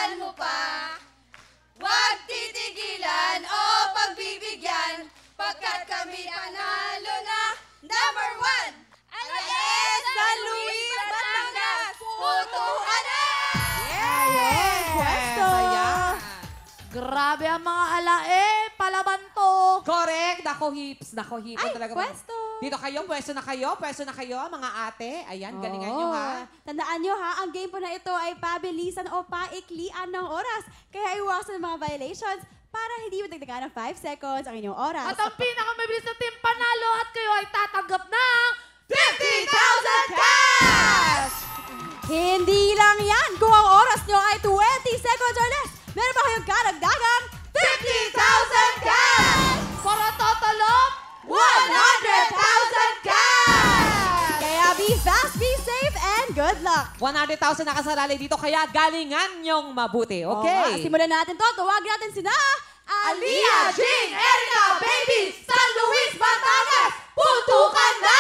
Bilisan mo pa. Huwag titigilan o pagbibigyan, pagkat kami panalo na. Number 1, Alaes San Luis, Batangas. Putukan na! Ayun, pwesto. Grabe ang mga palaban to. Correct! Nako hips, Ay, talaga. pwesto. Dito kayo, pwesto na kayo, mga ate. Ayan, galingan nyo ha. Tandaan nyo ha, ang game po na ito ay pabilisan o paiklian ng oras. Kaya iwasan ang mga violations para hindi madagdagan ng 5 seconds ang inyong oras. At ang pinakamabilis na team panalo at kayo ay tatanggap ng 50,000 cash! Hindi lang yan! Kung ang oras nyo ay 20 seconds or less, meron pa kayong karagdagang 50,000 cash! for a total of 100,000 cash! Kaya be fast, be safe, and good luck! 100,000 nakasarali dito, kaya galingan nyong mabuti, okay? Simulan natin to. Tuwagin natin sina Aliyah, Jing, Erica, Baby, San Luis, Batangas, putukan na!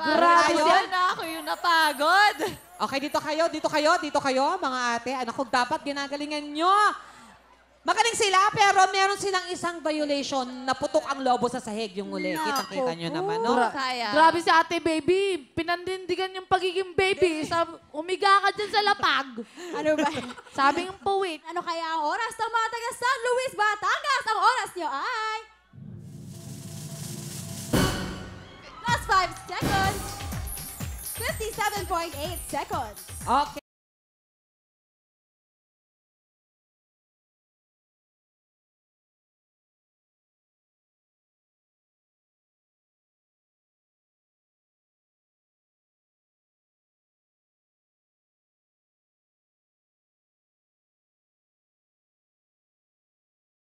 Grabe yan na ako yung napagod. Okay, dito kayo, mga ate. Anak ko, dapat ginagalingan nyo. Magaling sila, pero meron silang isang violation na putok ang lobo sa sahig yung uli. Kita-kita nyo naman, no? Grabe si ate baby. Pinandindigan yung pagiging baby. Umiga ka dyan sa lapag. Ano ba? Sabi ng poet. Ano kaya ang oras ng mga taga San Luis, Batangas? Ang oras nyo ay... +5 seconds. 57.8 seconds. Okay.